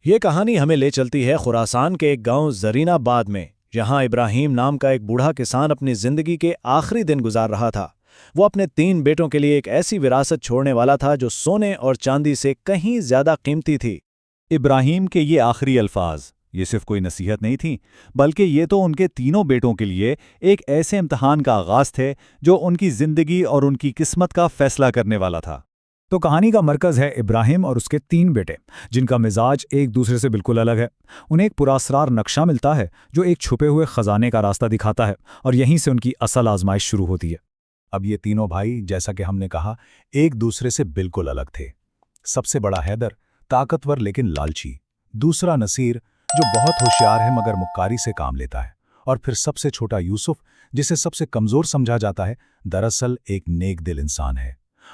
یہ کہانی ہمیں لے چلتی ہے خراسان کے ایک گاؤں زرین آباد میں، جہاں ابراہیم نام کا ایک بوڑھا کسان اپنی زندگی کے آخری دن گزار رہا تھا۔ وہ اپنے 3 بیٹوں کے لیے ایک ایسی وراثت چھوڑنے والا تھا جو سونے اور چاندی سے کہیں زیادہ قیمتی تھی۔ ابراہیم کے یہ آخری الفاظ یہ صرف کوئی نصیحت نہیں تھی، بلکہ یہ تو ان کے تینوں بیٹوں کے لیے ایک ایسے امتحان کا آغاز تھے جو ان کی زندگی اور ان کی قسمت کا فیصلہ کرنے والا تھا۔ تو کہانی کا مرکز ہے ابراہیم اور اس کے 3 بیٹے، جن کا مزاج ایک دوسرے سے بالکل الگ ہے۔ انہیں ایک پراسرار نقشہ ملتا ہے جو ایک چھپے ہوئے خزانے کا راستہ دکھاتا ہے، اور یہیں سے ان کی اصل آزمائش شروع ہوتی ہے۔ اب یہ تینوں بھائی، جیسا کہ ہم نے کہا، ایک دوسرے سے بالکل الگ تھے۔ سب سے بڑا حیدر، طاقتور لیکن لالچی۔ دوسرا نصیر، جو بہت ہوشیار ہے مگر مکاری سے کام لیتا ہے۔ اور پھر سب سے چھوٹا یوسف، جسے سب سے کمزور سمجھا جاتا ہے، دراصل ایک نیک دل انسان ہے۔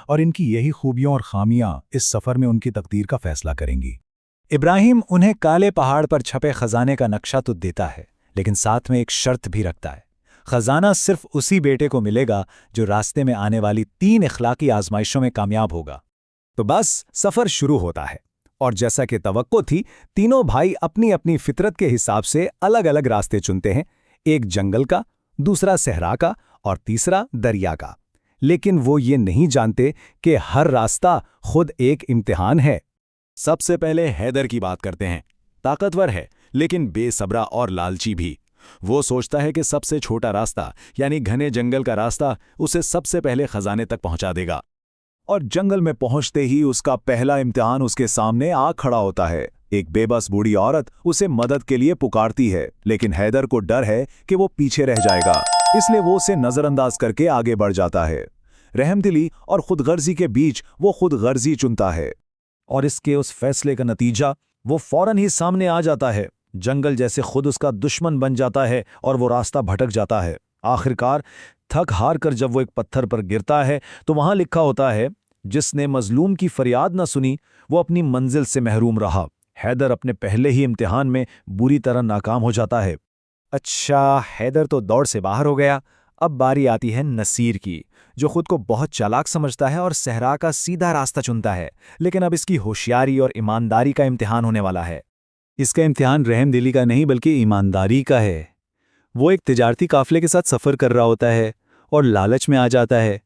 اور ان کی یہی خوبیاں اور خامیاں اس سفر میں ان کی تقدیر کا فیصلہ کریں گی۔ ابراہیم انہیں کالے پہاڑ پر چھپے خزانے کا نقشہ تو دیتا ہے، لیکن ساتھ میں ایک شرط بھی رکھتا ہے۔ خزانہ صرف اسی بیٹے کو ملے گا جو راستے میں آنے والی 3 اخلاقی آزمائشوں میں کامیاب ہوگا۔ تو بس سفر شروع ہوتا ہے، اور جیسا کہ توقع تھی، تینوں بھائی اپنی اپنی فطرت کے حساب سے الگ الگ راستے چنتے ہیں، ایک جنگل کا، دوسرا صحرا کا، اور تیسرا دریا کا۔ لیکن وہ یہ نہیں جانتے کہ ہر راستہ خود ایک امتحان ہے۔ سب سے پہلے حیدر کی بات کرتے ہیں۔ طاقتور ہے لیکن بے صبرا اور لالچی بھی۔ وہ سوچتا ہے کہ سب سے چھوٹا راستہ، یعنی گھنے جنگل کا راستہ، اسے سب سے پہلے خزانے تک پہنچا دے گا۔ اور جنگل میں پہنچتے ہی اس کا پہلا امتحان اس کے سامنے آ کھڑا ہوتا ہے۔ ایک بے بس بوڑھی عورت اسے مدد کے لیے پکارتی ہے، لیکن حیدر کو ڈر ہے کہ وہ پیچھے رہ جائے گا، اس لیے وہ اسے نظر انداز کر کے آگے بڑھ جاتا ہے۔ رحم دلی اور خود غرضی کے بیچ وہ خود غرضی چنتا ہے، اور اس کے فیصلے کا نتیجہ وہ فوراً ہی سامنے آ جاتا ہے۔ جنگل جیسے خود اس کا دشمن بن جاتا ہے اور وہ راستہ بھٹک جاتا ہے۔ آخرکار تھک ہار کر جب وہ ایک پتھر پر گرتا ہے تو وہاں لکھا ہوتا ہے، جس نے مظلوم کی فریاد نہ سنی وہ اپنی منزل سے محروم رہا۔ حیدر اپنے پہلے ہی امتحان میں بری طرح ناکام ہو جاتا ہے۔ اچھا، حیدر تو دوڑ سے باہر ہو گیا۔ اب باری آتی ہے نصیر کی، جو خود کو بہت چالاک سمجھتا ہے اور صحرا کا سیدھا راستہ چنتا ہے، لیکن اب اس کی ہوشیاری اور ایمانداری کا امتحان ہونے والا ہے۔ اس کا امتحان رحم دلی کا نہیں بلکہ ایمانداری کا ہے۔ وہ ایک تجارتی قافلے کے ساتھ سفر کر رہا ہوتا ہے اور لالچ میں آ جاتا ہے۔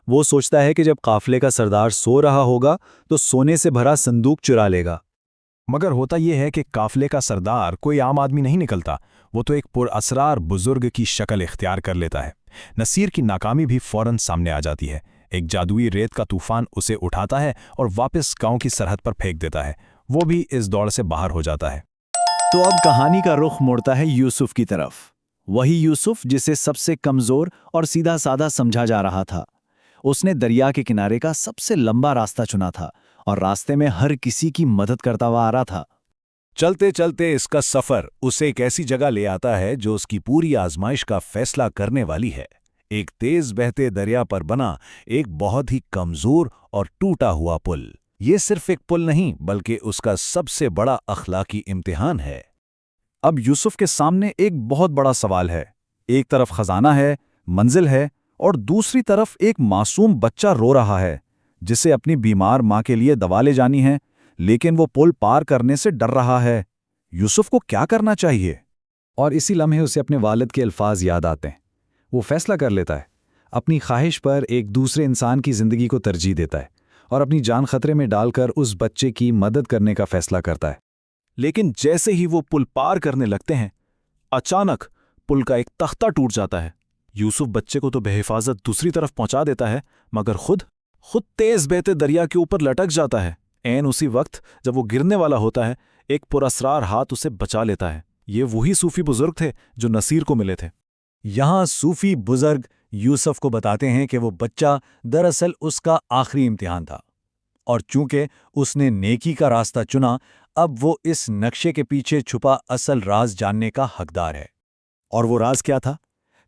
وہ سوچتا ہے کہ جب قافلے کا سردار سو رہا ہوگا تو سونے سے بھرا صندوق چرا لے گا۔ مگر ہوتا یہ ہے کہ قافلے کا سردار کوئی عام آدمی نہیں نکلتا، وہ تو ایک پر اسرار بزرگ کی شکل اختیار کر لیتا ہے۔ نصیر کی ناکامی بھی فوراً سامنے آ جاتی ہے۔ ایک جادوئی ریت کا طوفان اسے اٹھاتا ہے اور واپس گاؤں کی سرحد پر پھینک دیتا ہے۔ وہ بھی اس دوڑ سے باہر ہو جاتا ہے۔ تو اب کہانی کا رخ موڑتا ہے یوسف کی طرف، وہی یوسف جسے سب سے کمزور اور سیدھا سادہ سمجھا جا رہا تھا۔ اس نے دریا کے کنارے کا سب سے لمبا راستہ چنا تھا اور راستے میں ہر کسی کی مدد کرتا ہوا آ رہا تھا۔ چلتے چلتے اس کا سفر اسے ایک ایسی جگہ لے آتا ہے جو اس کی پوری آزمائش کا فیصلہ کرنے والی ہے۔ ایک تیز بہتے دریا پر بنا ایک بہت ہی کمزور اور ٹوٹا ہوا پل۔ یہ صرف ایک پل نہیں بلکہ اس کا سب سے بڑا اخلاقی امتحان ہے۔ اب یوسف کے سامنے ایک بہت بڑا سوال ہے۔ ایک طرف خزانہ ہے، منزل ہے، اور دوسری طرف ایک معصوم بچہ رو رہا ہے جسے اپنی بیمار ماں کے لیے دوا لے جانی ہے، لیکن وہ پل پار کرنے سے ڈر رہا ہے۔ یوسف کو کیا کرنا چاہیے؟ اور اسی لمحے اسے اپنے والد کے الفاظ یاد آتے ہیں۔ وہ فیصلہ کر لیتا ہے، اپنی خواہش پر ایک دوسرے انسان کی زندگی کو ترجیح دیتا ہے اور اپنی جان خطرے میں ڈال کر اس بچے کی مدد کرنے کا فیصلہ کرتا ہے۔ لیکن جیسے ہی وہ پل پار کرنے لگتے ہیں، اچانک پل کا ایک تختہ ٹوٹ جاتا ہے۔ یوسف بچے کو تو بے حفاظت دوسری طرف پہنچا دیتا ہے، مگر خود تیز بہتے دریا کے اوپر لٹک جاتا ہے۔ عین اسی وقت جب وہ گرنے والا ہوتا ہے، ایک پراسرار ہاتھ اسے بچا لیتا ہے۔ یہ وہی صوفی بزرگ تھے جو نصیر کو ملے تھے۔ یہاں صوفی بزرگ یوسف کو بتاتے ہیں کہ وہ بچہ دراصل اس کا آخری امتحان تھا، اور چونکہ اس نے نیکی کا راستہ چنا، اب وہ اس نقشے کے پیچھے چھپا اصل راز جاننے کا حقدار ہے۔ اور وہ راز کیا تھا؟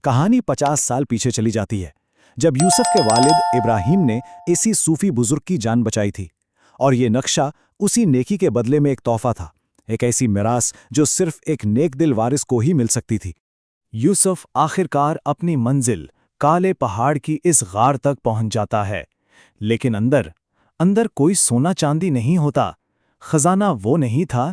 کہانی 50 سال پیچھے چلی جاتی ہے، جب یوسف کے والد ابراہیم نے اسی صوفی بزرگ کی جان بچائی تھی، اور یہ نقشہ اسی نیکی کے بدلے میں ایک تحفہ تھا، ایک ایسی میراث جو صرف ایک نیک دل وارث کو ہی مل سکتی تھی۔ یوسف آخرکار اپنی منزل کالے پہاڑ کی اس غار تک پہنچ جاتا ہے، لیکن اندر کوئی سونا چاندی نہیں ہوتا۔ خزانہ وہ نہیں تھا